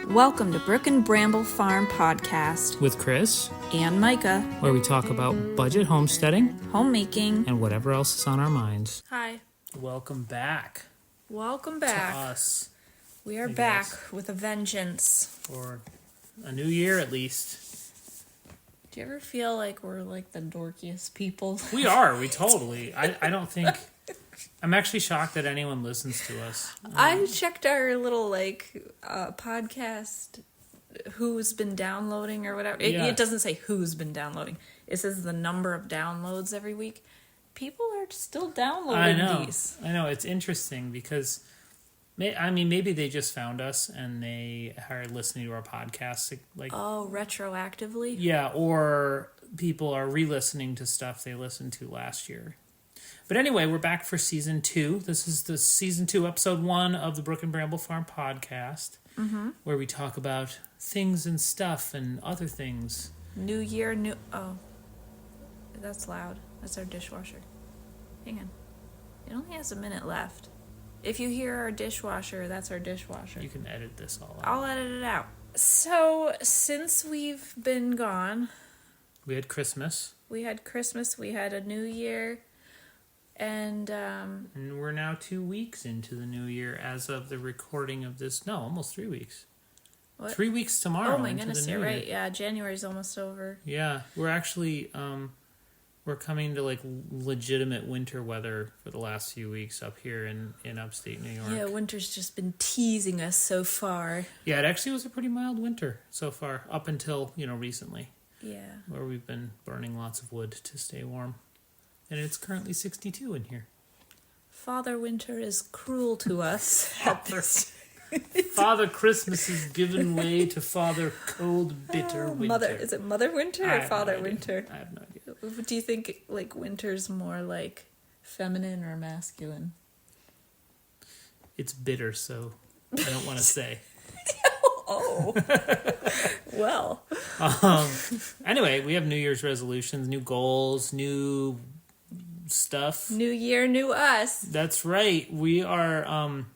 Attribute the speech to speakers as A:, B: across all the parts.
A: Welcome to Brook and Bramble Farm Podcast
B: with Chris
A: and Micah,
B: where we talk about budget homesteading,
A: homemaking,
B: and whatever else is on our minds.
A: Hi.
B: Welcome back.
A: Welcome back.
B: To us.
A: We are back with a vengeance.
B: For a new year at least.
A: Do you ever feel like we're like the dorkiest people?
B: We are. We totally. I don't think... I'm actually shocked that anyone listens to us.
A: I checked our little podcast, who's been downloading or whatever. It doesn't say who's been downloading. It says the number of downloads every week. People are still downloading these.
B: I know. It's interesting because, maybe they just found us and they are listening to our podcast.
A: Retroactively?
B: Yeah, or people are re-listening to stuff they listened to last year. But anyway, we're back for Season 2. This is the Season 2, Episode 1 of the Brook and Bramble Farm Podcast, where we talk about things and stuff and other things.
A: New year, Oh, that's loud. That's our dishwasher. Hang on. It only has a minute left. If you hear our dishwasher, that's our dishwasher.
B: You can edit this all out.
A: I'll edit it out. So, since we've been gone...
B: We had Christmas.
A: We had a New Year... And
B: we're now 2 weeks into the new year as of the recording of this. No, almost 3 weeks.
A: What?
B: 3 weeks tomorrow.
A: Oh my goodness, you're right. Yeah, January's almost over.
B: Yeah, we're actually we're coming to like legitimate winter weather for the last few weeks up here in upstate New York.
A: Yeah, winter's just been teasing us so far.
B: Yeah, it actually was a pretty mild winter so far, up until recently.
A: Yeah.
B: Where we've been burning lots of wood to stay warm. And it's currently 62 in here.
A: Father Winter is cruel to us.
B: Father Christmas is given way to Father Cold, Bitter Winter.
A: Is it Mother Winter or Father Winter?
B: I have no idea.
A: Do you think winter's more feminine or masculine?
B: It's bitter, so I don't want to say.
A: Oh. Well.
B: Anyway, we have New Year's resolutions, new goals, new stuff.
A: New year, new us.
B: That's right. We are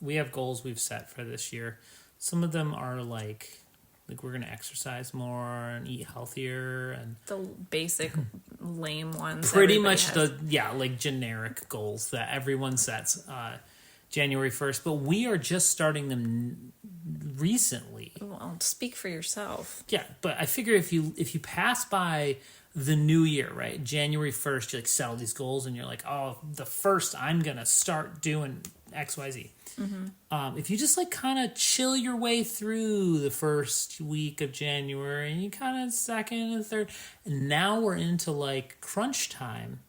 B: we have goals we've set for this year. Some of them are like we're going to exercise more and eat healthier and
A: the basic lame ones.
B: Pretty much has. Generic goals that everyone sets January 1st, but we are just starting them recently.
A: Well, speak for yourself.
B: Yeah, but I figure if you pass by the new year, right? January 1st, you set all these goals and you're like, oh, the 1st I'm going to start doing XYZ. Mm-hmm. If you just kind of chill your way through the first week of January and you kind of second and third, and now we're into crunch time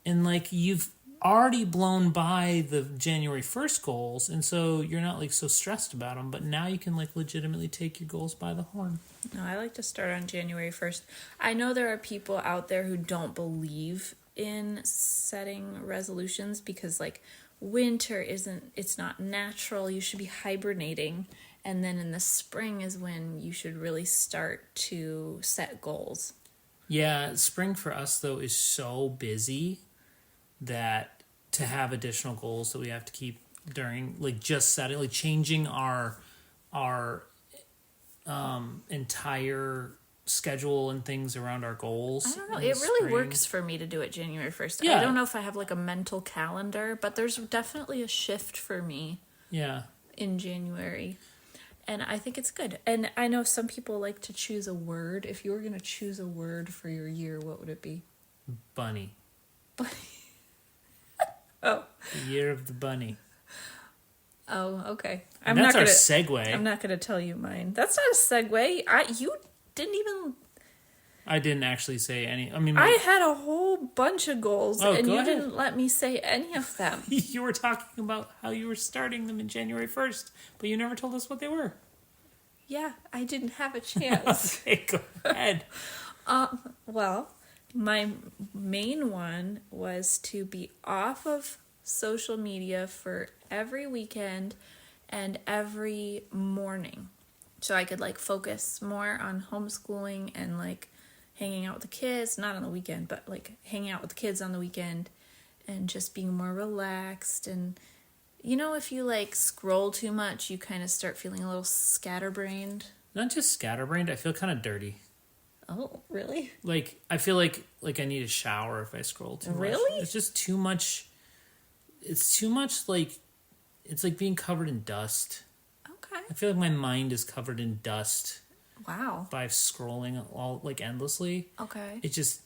B: and you've already blown by the January 1st goals, and so you're not so stressed about them, but now you can legitimately take your goals by the horn.
A: No, I like to start on January 1st. I know there are people out there who don't believe in setting resolutions because winter it's not natural. You should be hibernating, and then in the spring is when you should really start to set goals.
B: Yeah, spring for us though is so busy that to have additional goals that we have to keep during just setting changing our entire schedule and things around our goals.
A: I don't know. It really works for me to do it January 1st. Yeah. I don't know if I have a mental calendar, but there's definitely a shift for me.
B: Yeah. In
A: January. And I think it's good. And I know some people like to choose a word. If you were going to choose a word for your year, what would it be?
B: Bunny.
A: Bunny. Oh.
B: The year of the bunny.
A: Oh, okay.
B: That's our segue.
A: I'm not going to tell you mine. That's not a segue. You didn't even...
B: I didn't actually say any.
A: I had a whole bunch of goals, and you didn't let me say any of them.
B: You were talking about how you were starting them in January 1st, but you never told us what they were.
A: Yeah, I didn't have a chance.
B: Okay, go ahead.
A: Well... My main one was to be off of social media for every weekend and every morning. So I could focus more on homeschooling and hanging out with the kids, not on the weekend, but hanging out with the kids on the weekend and just being more relaxed and You know, if you like scroll too much, you kind of start feeling a little scatterbrained.
B: Not just scatterbrained, I feel kind of dirty.
A: Oh, really?
B: Like, I feel like I need a shower if I scroll too much.
A: Really?
B: It's just too much. It's too much, like, it's like being covered in dust.
A: Okay.
B: I feel like my mind is covered in dust
A: Wow.
B: by scrolling all, like, endlessly.
A: Okay.
B: It just,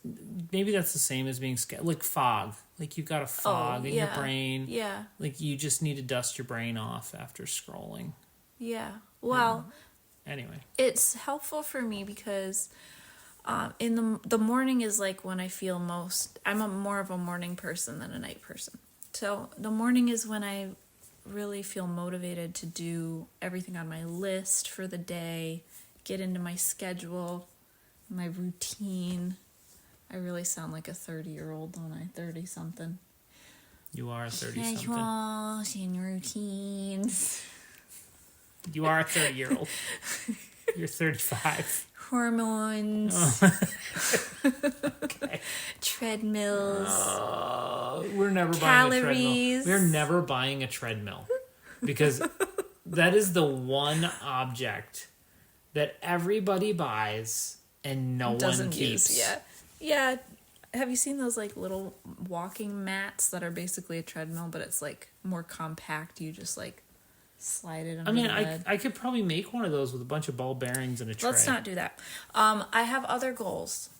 B: maybe that's the same as being like fog. Like, you've got a fog in your brain.
A: Yeah.
B: Like, you just need to dust your brain off after scrolling.
A: Yeah. Well,
B: Anyway.
A: it's helpful for me because in the morning is like when I feel most. I'm more of a morning person than a night person. So the morning is when I really feel motivated to do everything on my list for the day, get into my schedule, my routine. I really sound like a 30-year-old, don't I? 30-something.
B: You are a 30-something.
A: Schedules and routines.
B: You are a 30-year-old. You're 35.
A: Hormones.
B: Okay.
A: Treadmills.
B: We're never buying a
A: Calories.
B: treadmill. We're never buying a treadmill. Because that is the one object that everybody buys and no one keeps.
A: Use. Yeah. Yeah. Have you seen those like little walking mats that are basically a treadmill, but it's like more compact? You just like slide it under the bed.
B: I could probably make one of those with a bunch of ball bearings and a tray.
A: Let's not do that. I have other goals.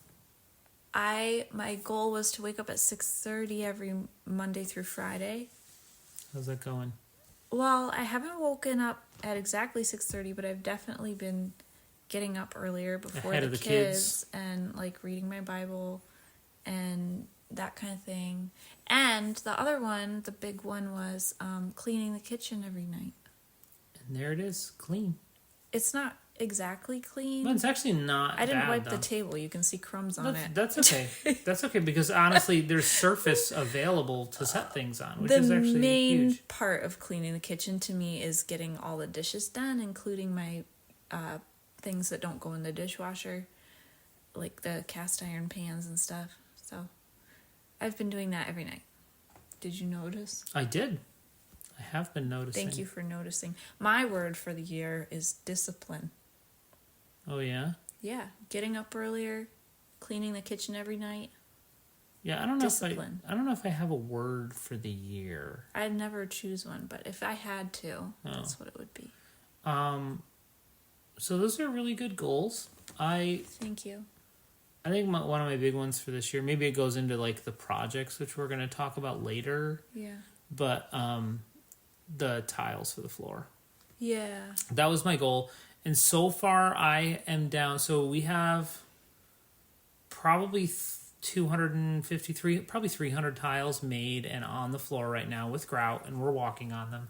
A: My goal was to wake up at 6:30 every Monday through Friday.
B: How's that going?
A: Well, I haven't woken up at exactly 6:30, but I've definitely been getting up earlier before
B: Ahead
A: the
B: of the
A: kids and like reading my Bible and that kind of thing. And the other one, the big one, was cleaning the kitchen every night.
B: And there it is, clean.
A: It's not exactly clean.
B: Well, it's actually not
A: I didn't
B: bad,
A: wipe
B: though.
A: the table. You can see crumbs on it.
B: That's okay. That's okay because honestly, there's surface available to set things on, which
A: The
B: is actually
A: main
B: huge.
A: part of cleaning the kitchen to me is getting all the dishes done, including my things that don't go in the dishwasher, like the cast iron pans and stuff. So I've been doing that every night. Did you notice?
B: I did. I have been noticing.
A: Thank you for noticing. My word for the year is discipline.
B: Oh yeah?
A: Yeah, getting up earlier, cleaning the kitchen every night.
B: Yeah, I don't know
A: Discipline.
B: I don't know if I have a word for the year.
A: I'd never choose one, but if I had to, that's what it would be.
B: So those are really good goals.
A: Thank you.
B: I think one of my big ones for this year, maybe it goes into like the projects, which we're going to talk about later,
A: Yeah.
B: but the tiles for the floor.
A: Yeah.
B: That was my goal. And so far I am down. So we have probably 253, probably 300 tiles made and on the floor right now with grout, and we're walking on them.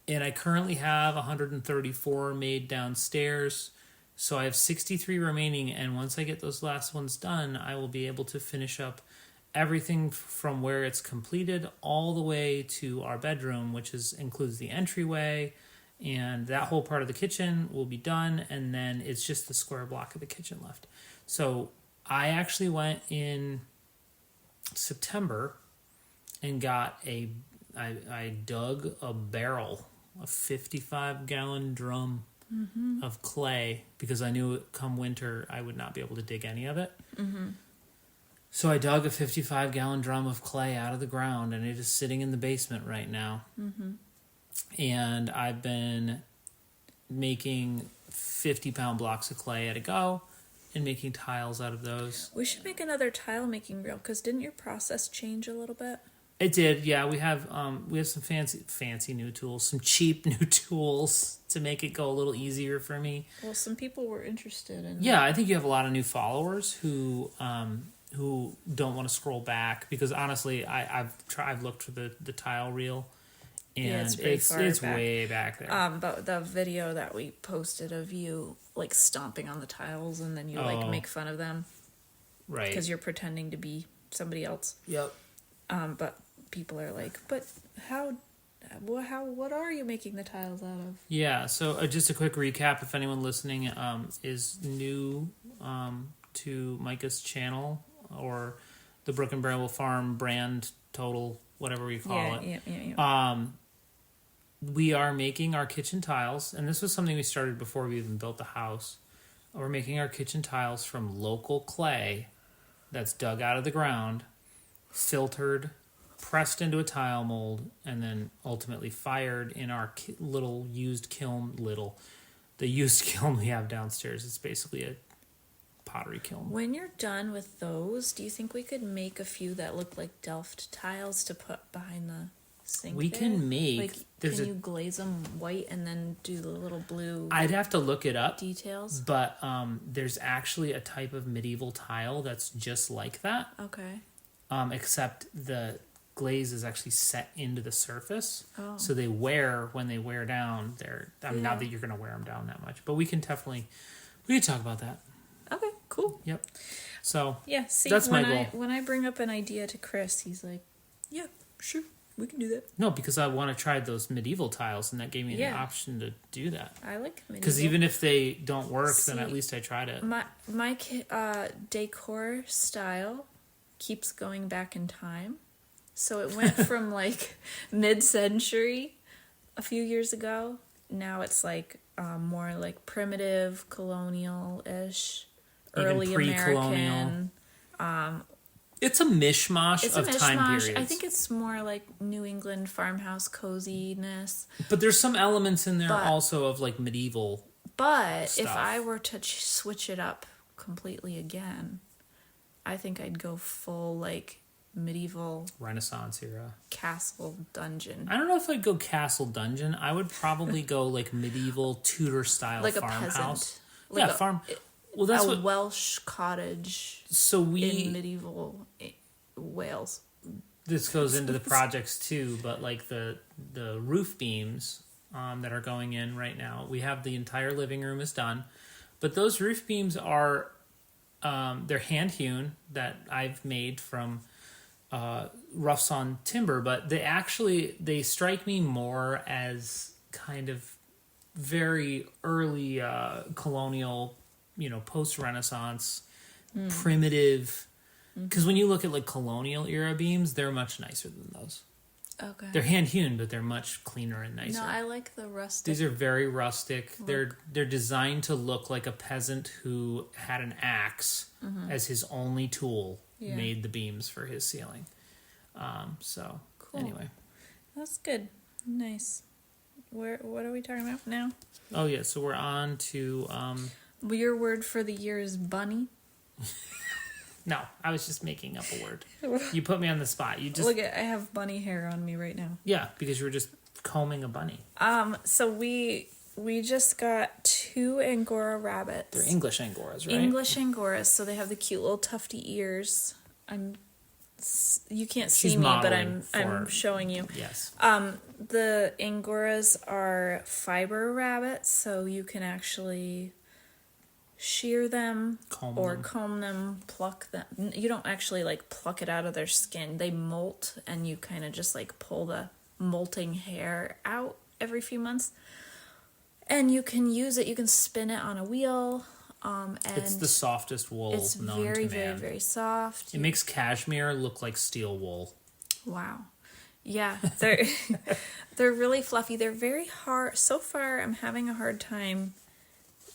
B: And I currently have 134 made downstairs. So I have 63 remaining, and once I get those last ones done, I will be able to finish up everything from where it's completed all the way to our bedroom, which includes the entryway, and that whole part of the kitchen will be done, and then it's just the square block of the kitchen left. So I actually went in September and got I dug a barrel, a 55-gallon drum of clay, because I knew come winter I would not be able to dig any of it. So I dug a 55-gallon drum of clay out of the ground, and it is sitting in the basement right now. And I've been making 50-pound blocks of clay at a go and making tiles out of those.
A: We should make another tile making reel, because didn't your process change a little bit?
B: It did, yeah. We have some fancy new tools, some cheap new tools to make it go a little easier for me.
A: Well, some people were interested in
B: Yeah, I think you have a lot of new followers who don't want to scroll back, because honestly, I've looked for the tile reel, and
A: Yeah, it's
B: it's
A: back.
B: way back there.
A: But the video that we posted of you like stomping on the tiles and then you like make fun of them
B: Right.
A: because you're pretending to be somebody else.
B: Yep.
A: But people are like, but what are you making the tiles out of?
B: Yeah, so just a quick recap, if anyone listening is new to Micah's channel or the Brook and Bramble Farm brand total whatever we call it.
A: Yeah.
B: We are making our kitchen tiles, and this was something we started before we even built the house. We're making our kitchen tiles from local clay that's dug out of the ground, filtered, pressed into a tile mold, and then ultimately fired in our little used kiln. The used kiln we have downstairs is basically a pottery kiln.
A: When you're done with those, do you think we could make a few that look like Delft tiles to put behind the sink?
B: We
A: there?
B: can make.
A: Like, can you glaze them white and then do the little blue
B: I'd have to look it up,
A: details?
B: but there's actually a type of medieval tile that's just like that.
A: Okay.
B: Except the glaze is actually set into the surface,
A: Oh.
B: so when they wear down, not that you're going to wear them down that much, but we can talk about that.
A: Okay, cool.
B: Yep. So
A: Yeah, see,
B: that's my goal.
A: When I bring up an idea to Chris, he's like, yeah, sure, we can do that.
B: No, because I want to try those medieval tiles, and that gave me an
A: Yeah.
B: option to do that.
A: I like medieval.
B: Because even if they don't work, then
A: See,
B: at least I tried it.
A: My decor style keeps going back in time. So it went from like mid-century a few years ago. Now it's like more like primitive, colonial-ish,
B: Even
A: early
B: pre-colonial.
A: American.
B: It's a mishmash
A: It's
B: of
A: a
B: time
A: mishmash.
B: periods.
A: I think it's more like New England farmhouse coziness.
B: But there's some elements in there
A: But-
B: also of like medieval.
A: But if
B: Stuff.
A: I were to switch it up completely again, I think I'd go full like medieval
B: Renaissance era.
A: castle dungeon.
B: I don't know if I'd go castle dungeon. I would probably go like medieval Tudor style
A: Like a
B: farmhouse.
A: peasant.
B: Yeah,
A: Like
B: farm. Well, that's
A: a
B: what.
A: Welsh cottage
B: So
A: in
B: we.
A: medieval Wales.
B: This goes into the projects too, but like the roof beams that are going in right now. We have the entire living room is done, but those roof beams are they're hand hewn that I've made from rough sawn timber, but they strike me more as kind of very early colonial, post Renaissance, primitive. Because when you look at like colonial era beams, they're much nicer than those.
A: Okay.
B: They're hand hewn, but they're much cleaner and nicer.
A: No, I like the rustic.
B: These are very rustic. They're designed to look like a peasant who had an axe as his only tool.
A: Yeah.
B: Made the beams for his ceiling. So
A: Cool.
B: anyway,
A: That's good. Nice. What are we talking about now?
B: oh yeah. So we're on to
A: Your word for the year is bunny.
B: no. I was just making up a word. You put me on the spot. You just
A: Look at I have bunny hair on me right now.
B: yeah, because you were just combing a bunny.
A: So we just got 2 Angora rabbits.
B: They're English Angoras, right?
A: English Angoras, so they have the cute little tufty ears. You can't see
B: She's
A: me, but
B: modeling
A: I'm
B: for-
A: showing you.
B: Yes.
A: The Angoras are fiber rabbits, so you can actually shear them
B: Comb
A: or
B: them.
A: comb them, pluck them. You don't actually like pluck it out of their skin. They molt, and you kind of just like pull the molting hair out every few months. And you can use it. You can spin it on a wheel. And
B: It's the softest wool
A: it's
B: known
A: very,
B: to
A: very,
B: man.
A: very soft.
B: It makes cashmere look like steel wool.
A: Wow. Yeah, they're they're really fluffy. They're very hard. So far, I'm having a hard time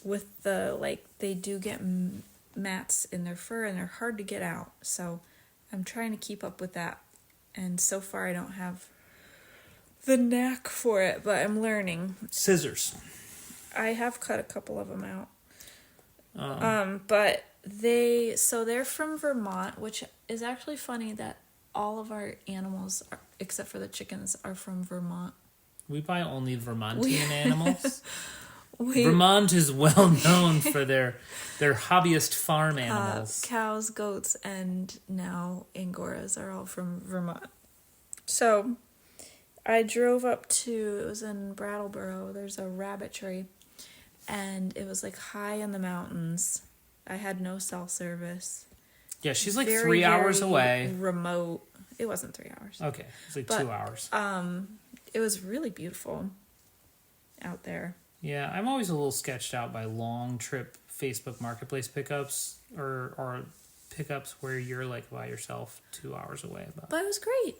A: with they do get mats in their fur and they're hard to get out. So I'm trying to keep up with that. And so far, I don't have the knack for it, but I'm learning.
B: Scissors.
A: I have cut a couple of them out. But they're from Vermont, which is actually funny that all of our animals, except for the chickens, are from Vermont.
B: We buy only Vermontian animals.
A: We
B: Vermont is well known for their hobbyist farm animals.
A: cows, goats, and now Angoras are all from Vermont. So I drove up to, it was in Brattleboro, there's a rabbitry, and it was like high in the mountains. I had no cell service.
B: Yeah, she's like
A: Very,
B: 3 hours
A: very
B: away.
A: Remote. It wasn't 3 hours.
B: Okay, it's like
A: But,
B: 2 hours.
A: It was really beautiful out there.
B: Yeah, I'm always a little sketched out by long trip Facebook Marketplace pickups or pickups where you're like by yourself 2 hours away.
A: But it was great.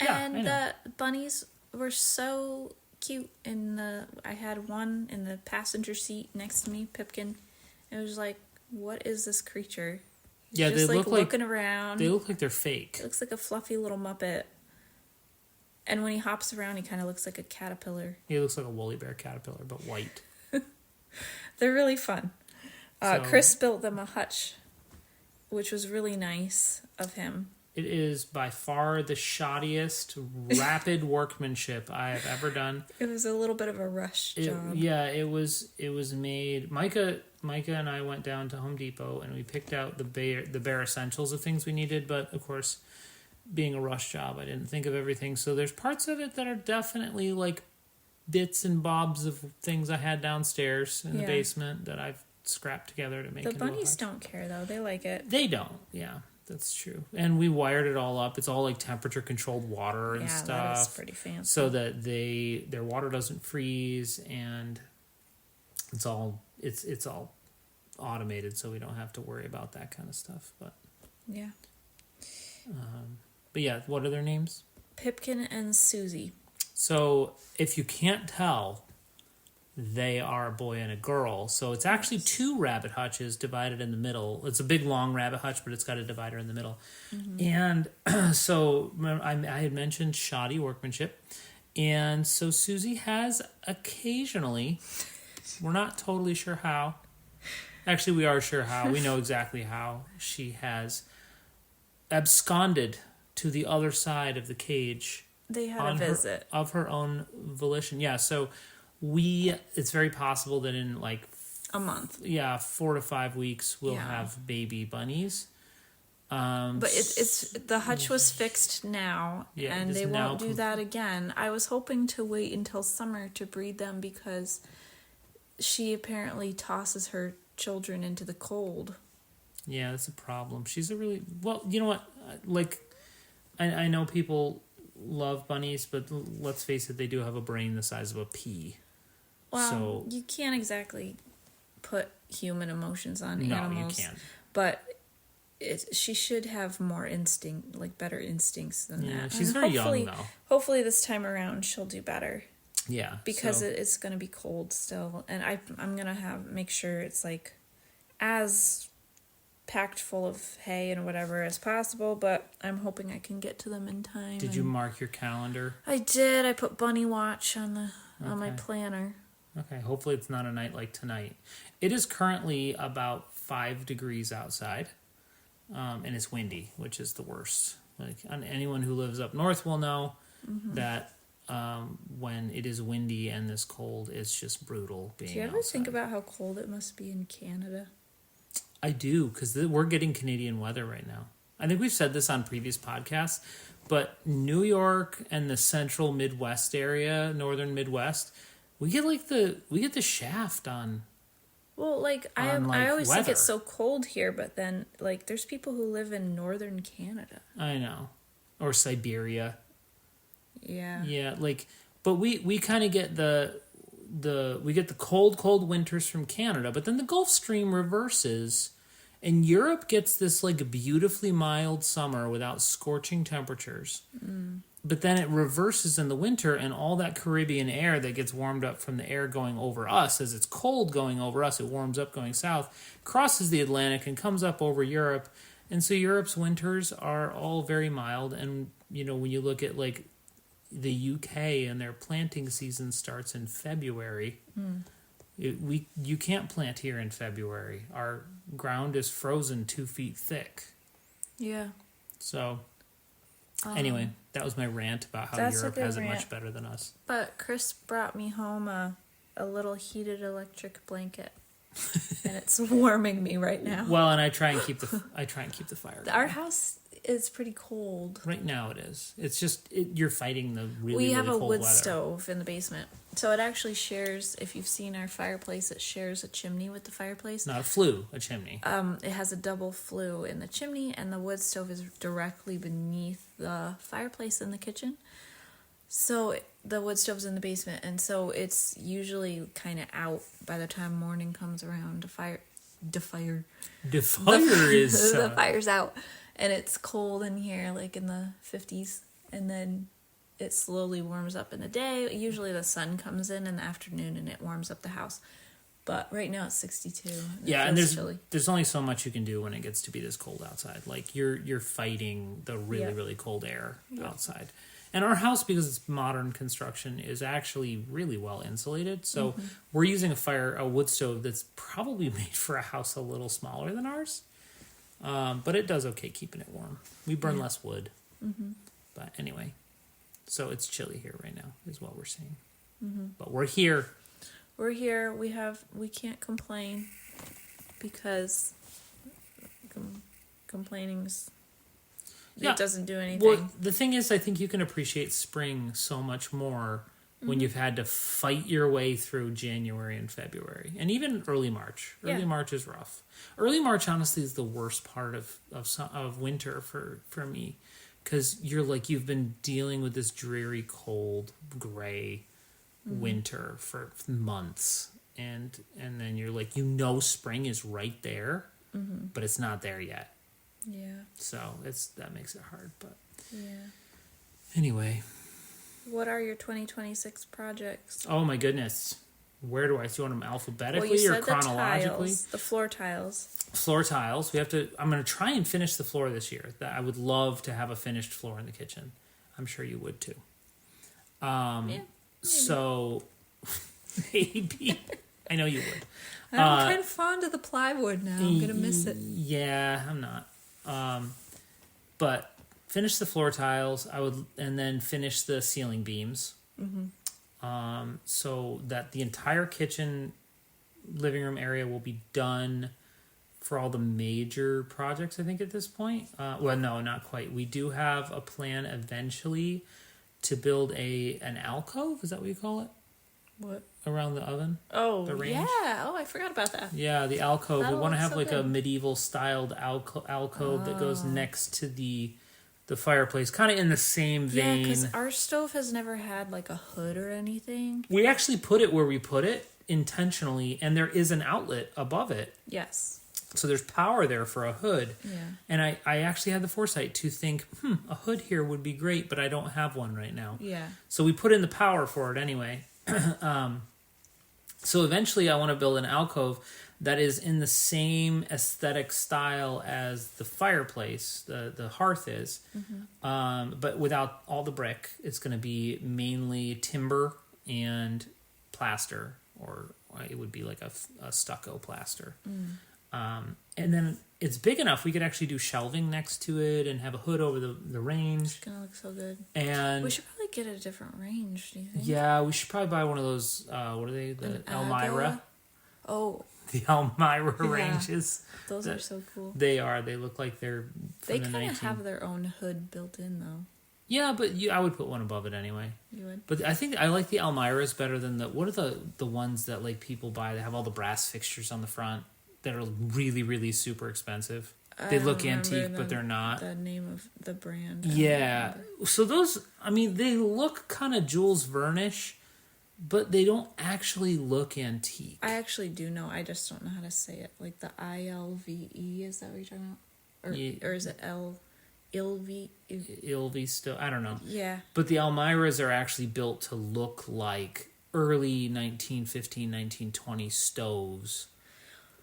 B: Yeah,
A: And
B: I know.
A: the bunnies were so cute. I had one in the passenger seat next to me, Pipkin. It was like, what is this creature?
B: Yeah,
A: Just
B: they look like
A: looking around.
B: they look like they're fake.
A: It looks like a fluffy little Muppet. And when he hops around, he kind of looks like a caterpillar.
B: He looks like a woolly bear caterpillar, but white.
A: They're really fun.
B: So-
A: Chris built them a hutch, which was really nice of him.
B: It is by far the shoddiest, rapid workmanship I have ever done.
A: It was a little bit of a rush job.
B: It was made. Micah and I went down to Home Depot and we picked out the bare essentials of things we needed, but of course, being a rush job, I didn't think of everything. So there's parts of it that are definitely like bits and bobs of things I had downstairs in the
A: Yeah.
B: basement that I've scrapped together to make
A: The
B: into a
A: bunnies
B: hutch.
A: don't care though; they like it.
B: They don't. Yeah, that's true. And we wired it all up. It's all like temperature controlled water and
A: Yeah,
B: stuff.
A: that is pretty fancy.
B: So that their water doesn't freeze, and it's all automated, so we don't have to worry about that kind of stuff. But
A: Yeah,
B: yeah, what are their names?
A: Pipkin and Susie.
B: So if you can't tell, they are a boy and a girl. So it's actually two rabbit hutches divided in the middle. It's a big long rabbit hutch, but it's got a divider in the middle. And so I had mentioned shoddy workmanship. And so Susie has occasionally, we're not totally sure how. Actually, we are sure how. We know exactly how. She has absconded to the other side of the cage
A: They had a visit.
B: of her own volition. Yeah, so it's very possible that in like
A: A month.
B: 4 to 5 weeks we'll
A: Yeah.
B: have baby bunnies.
A: But it's the hutch was fixed now,
B: Yeah,
A: and
B: it is
A: they
B: now
A: won't do that again. I was hoping to wait until summer to breed them because she apparently tosses her children into the cold.
B: Yeah, that's a problem. She's a really well. You know what? Like, I know people love bunnies, but let's face it, they do have a brain the size of a pea.
A: Well,
B: So
A: you can't exactly put human emotions on
B: no,
A: animals,
B: you can't.
A: but she should have more instinct, like better instincts than
B: Yeah,
A: that.
B: she's
A: And
B: very young
A: hopefully-
B: though.
A: Hopefully, this time around she'll do better
B: Yeah,
A: because
B: so,
A: it's going to be cold still, and I'm gonna make sure it's like as packed full of hay and whatever as possible. But I'm hoping I can get to them in time.
B: did you
A: and
B: mark your calendar?
A: I did. I put Bunny Watch on my
B: Okay.
A: planner.
B: Okay, hopefully it's not a night like tonight. It is currently about 5 degrees outside, and it's windy, which is the worst. Like, anyone who lives up north will know that when it is windy and this cold, it's just brutal being
A: Do you ever
B: outside.
A: think about how cold it must be in Canada?
B: I do, because we're getting Canadian weather right now. I think we've said this on previous podcasts, but New York and the central Midwest area, northern Midwest, we get the shaft on.
A: Well, like I
B: On, like,
A: always think
B: weather.
A: it's so cold here, but then like there's people who live in northern Canada.
B: I know, or Siberia.
A: Yeah.
B: Yeah, like, but we kind of get the cold winters from Canada, but then the Gulf Stream reverses, and Europe gets this like beautifully mild summer without scorching temperatures. But then it reverses in the winter, and all that Caribbean air that gets warmed up from the air going over us, as it's cold going over us, it warms up going south, crosses the Atlantic and comes up over Europe. And so Europe's winters are all very mild. And, you know, when you look at like the UK and their planting season starts in February, you can't plant here in February. Our ground is frozen 2 feet thick.
A: Yeah.
B: So, anyway, that was my rant about how
A: That's a
B: Europe
A: good
B: has it
A: rant.
B: much better than us.
A: But Chris brought me home a little heated electric blanket, and it's warming me right now.
B: Well, and I try and keep the fire going.
A: Our house is pretty cold.
B: Right now it is. It's just you're fighting the really
A: We have
B: really
A: a
B: cold
A: wood
B: weather.
A: stove in the basement, so it actually shares. If you've seen our fireplace, it shares a chimney with the fireplace.
B: Not a flue, a chimney.
A: It has a double flue in the chimney, and the wood stove is directly beneath the fireplace in the kitchen. So the wood stove's in the basement, and so it's usually kind of out by the time morning comes around. The fire
B: The fire is
A: the fire's out, and it's cold in here, like in the 50s. and then it slowly warms up in the day. Usually the sun comes in the afternoon and it warms up the house. But right now it's 62.
B: Yeah,
A: it
B: and
A: feels chilly.
B: there's only so much you can do when it gets to be this cold outside. Like you're fighting the really
A: Yeah.
B: really cold air
A: Yeah.
B: outside. And our house, because it's modern construction, is actually really well insulated. So we're using a wood stove that's probably made for a house a little smaller than ours. But it does okay keeping it warm. We burn
A: Yeah.
B: less wood. But anyway, so it's chilly here right now, is what we're seeing. But we're here.
A: We're here. We can't complain because complaining's
B: Yeah.
A: it doesn't do anything.
B: Well, the thing is, I think you can appreciate spring so much more when you've had to fight your way through January and February, and even early March. Early
A: Yeah.
B: March is rough. Early March, honestly, is the worst part of winter for me, because you've been dealing with this dreary, cold, gray winter for months, and then you're like, spring is right there, but it's not there yet.
A: Yeah.
B: So that makes it hard, but
A: Yeah.
B: anyway.
A: What are your 2026 projects?
B: Oh my goodness. Where do I see them alphabetically
A: Well, you
B: or
A: said
B: chronologically?
A: the floor tiles.
B: Floor tiles. I'm going to try and finish the floor this year. I would love to have a finished floor in the kitchen. I'm sure you would too.
A: Yeah. Maybe.
B: So maybe I know you would.
A: I'm kind of fond of the plywood now. I'm gonna miss it.
B: Yeah, I'm not. But finish the floor tiles. And then finish the ceiling beams. So that the entire kitchen, living room area will be done for all the major projects. I think at this point. Well, no, not quite. We do have a plan eventually to build an alcove. Is that what you call it?
A: What?
B: Around the oven.
A: Oh,
B: The range?
A: yeah. Oh, I forgot about that.
B: Yeah, the alcove. We
A: That'll
B: want to
A: look
B: have
A: so
B: like a
A: good.
B: medieval styled alcove that goes next to the fireplace, kind of in the same
A: Yeah,
B: vein.
A: because our stove has never had like a hood or anything.
B: We actually put it where we put it intentionally, and there is an outlet above it,
A: Yes.
B: so there's power there for a hood.
A: Yeah.
B: And I actually had the foresight to think, a hood here would be great, but I don't have one right now.
A: Yeah.
B: So we put in the power for it anyway. So eventually I want to build an alcove that is in the same aesthetic style as the fireplace, the hearth is, but without all the brick. It's going to be mainly timber and plaster, or it would be like a stucco plaster. And then it's big enough we could actually do shelving next to it and have a hood over the range.
A: It's gonna look so good.
B: And
A: We should probably get a different range, do you think?
B: yeah, we should probably buy one of those, what are they? The
A: An
B: Elmira?
A: Aga? Oh,
B: The Elmira
A: Yeah.
B: ranges.
A: those are so cool.
B: They are. They look like they're from
A: They
B: the
A: kind
B: 19...
A: of have their own hood built in, though.
B: Yeah, but I would put one above it anyway.
A: You would?
B: But I think I like the Elmiras better than what are the ones that like people buy that have all the brass fixtures on the front that are really, really super expensive. They
A: I
B: look
A: don't remember
B: antique, but they're not.
A: The name of the brand. I don't
B: Yeah.
A: remember.
B: So those, I mean, they look kind of Jules Verne-ish, but they don't actually look antique.
A: I actually do know. I just don't know how to say it. Like the ILVE, is that what you're talking about? Or is it ILV?
B: Ilvi still, I don't know.
A: Yeah.
B: But the Elmiras are actually built to look like early 1915, 1920 stoves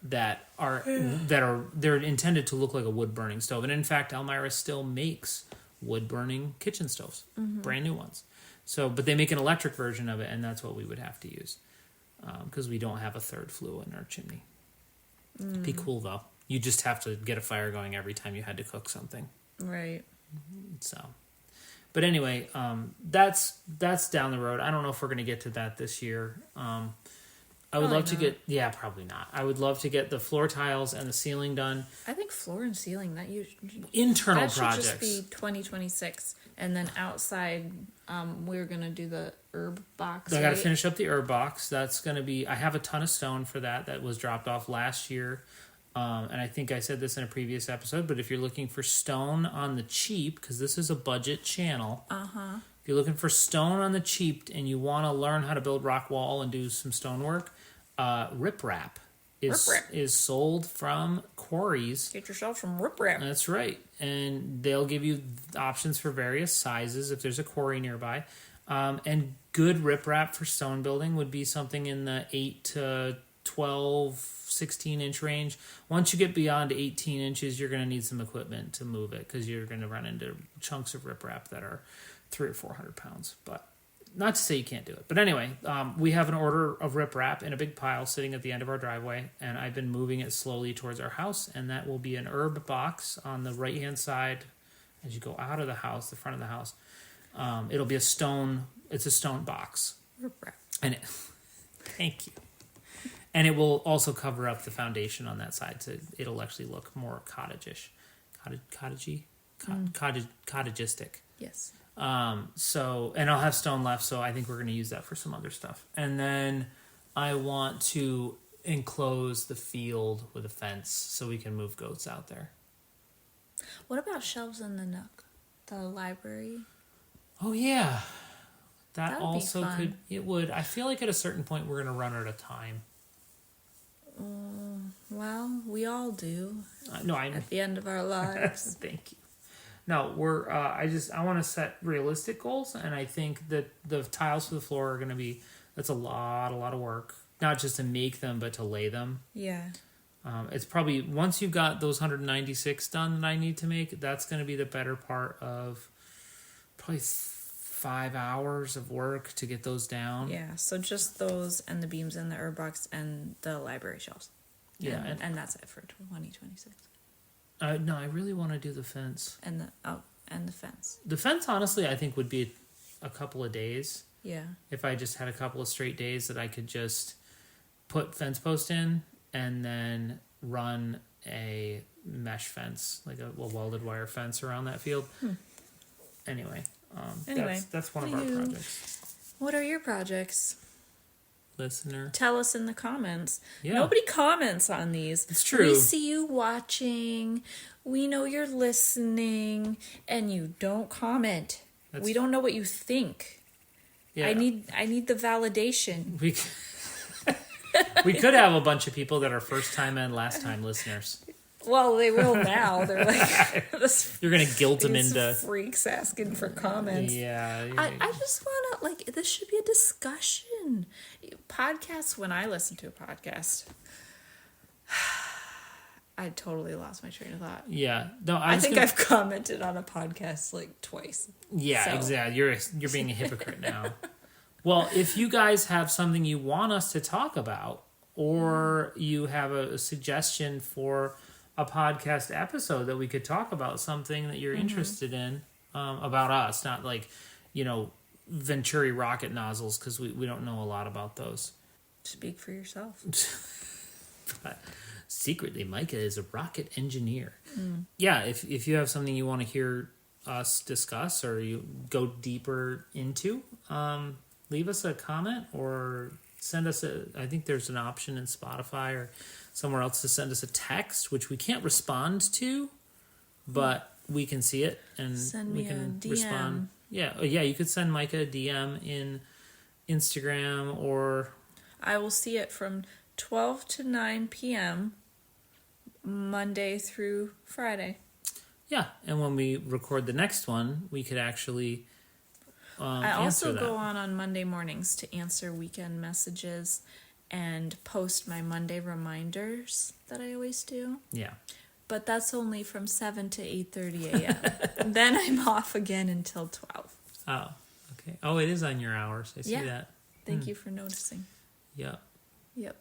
B: that are they're intended to look like a wood burning stove. And in fact, Elmira still makes wood burning kitchen stoves, brand new ones. So, but they make an electric version of it, and that's what we would have to use because we don't have a third flue in our chimney. It'd be cool though. You just have to get a fire going every time you had to cook something.
A: Right.
B: So, but anyway, that's down the road. I don't know if we're going to get to that this year. I would
A: Probably
B: love to
A: not.
B: get, probably not. I would love to get the floor tiles and the ceiling done.
A: I think floor and ceiling,
B: Internal
A: that should
B: projects.
A: just be 2026. And then outside, we're going to do the herb box.
B: I got to
A: right?
B: finish up the herb box. That's going to be, I have a ton of stone for that was dropped off last year. And I think I said this in a previous episode, but if you're looking for stone on the cheap, because this is a budget channel, if you're looking for stone on the cheap and you want to learn how to build rock wall and do some stonework, Rip Rap
A: Riprap.
B: is sold from quarries.
A: Get yourself some riprap.
B: That's right. And they'll give you options for various sizes if there's a quarry nearby. And good riprap for stone building would be something in the 8 to 12, 16 inch range. Once you get beyond 18 inches, you're going to need some equipment to move it because you're going to run into chunks of riprap that are 300 or 400 pounds. But not to say you can't do it. But anyway, we have an order of riprap in a big pile sitting at the end of our driveway, and I've been moving it slowly towards our house, and that will be an herb box on the right-hand side as you go out of the house, the front of the house. It'll be it's a stone box.
A: Riprap.
B: And thank you. And it will also cover up the foundation on that side, so it'll actually look more cottagey, cottagistic.
A: Yes.
B: So, and I'll have stone left, so I think we're going to use that for some other stuff. And then I want to enclose the field with a fence so we can move goats out there.
A: What about shelves in the nook? The library?
B: Oh, yeah. That
A: That would be
B: also
A: fun.
B: it would. I feel like at a certain point we're going to run out of time.
A: Well, we all do
B: No, I
A: at the end of our lives.
B: Thank you. No, I want to set realistic goals, and I think that the tiles for the floor are going to be, that's a lot of work. Not just to make them, but to lay them.
A: Yeah.
B: It's probably, once you've got those 196 done that I need to make, that's going to be the better part of probably 5 hours of work to get those down.
A: Yeah, so just those and the beams and the herb box and the library shelves.
B: Yeah,
A: And that's it for 2026.
B: No, I really want to do the fence.
A: And the fence.
B: The fence, honestly, I think would be a couple of days.
A: Yeah.
B: If I just had a couple of straight days that I could just put fence post in and then run a mesh fence, like a welded wire fence around that field. Anyway, that's one of our
A: Anywho.
B: projects.
A: What are your projects?
B: Listener.
A: Tell us in the comments.
B: Yeah.
A: Nobody comments on these.
B: It's true.
A: We see you watching. We know you're listening, and you don't comment. We don't know what you think.
B: Yeah.
A: I need the validation.
B: We could have a bunch of people that are first time and last time listeners.
A: Well, they will now. They're like, this
B: You're gonna guilt them
A: these
B: into.
A: freaks asking for comments.
B: Yeah.
A: I just want to, like, this should be a discussion. Podcasts, when I listen to a podcast, I totally lost my train of thought.
B: Yeah. No,
A: I think I've commented on a podcast like twice.
B: Yeah,
A: So.
B: exactly. You're being a hypocrite now. Well, if you guys have something you want us to talk about, or you have a suggestion for a podcast episode that we could talk about, something that you're interested in about us, not like, Venturi rocket nozzles, because we don't know a lot about those.
A: Speak for yourself.
B: But secretly, Micah is a rocket engineer. Yeah, if you have something you want to hear us discuss or you go deeper into, leave us a comment or send us I think there's an option in Spotify or somewhere else to send us a text, which we can't respond to, but we can see it and
A: Send
B: we
A: me a
B: can
A: DM.
B: respond. Yeah, you could send Micah a DM in Instagram or...
A: I will see it from 12 to 9 p.m. Monday through Friday.
B: Yeah, and when we record the next one, we could actually
A: I
B: answer
A: also
B: that.
A: go on Monday mornings to answer weekend messages and post my Monday reminders that I always do.
B: Yeah.
A: But that's only from 7 to 8:30 a.m. Then I'm off again until 12.
B: Oh, okay. Oh, it is on your hours. I see
A: Yeah.
B: that.
A: Thank you for noticing.
B: Yep.
A: Yep.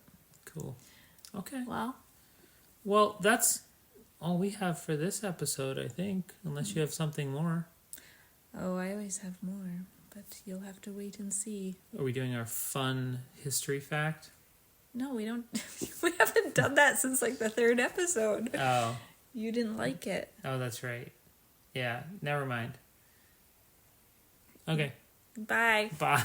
B: Cool. Okay.
A: Well,
B: that's all we have for this episode, I think, unless you have something more.
A: oh, I always have more, but you'll have to wait and see.
B: Are we doing our fun history fact?
A: No, we don't. We haven't done that since like the 3rd episode.
B: Oh.
A: You didn't like it.
B: Oh, that's right. Yeah, never mind. Okay.
A: Bye.
B: Bye.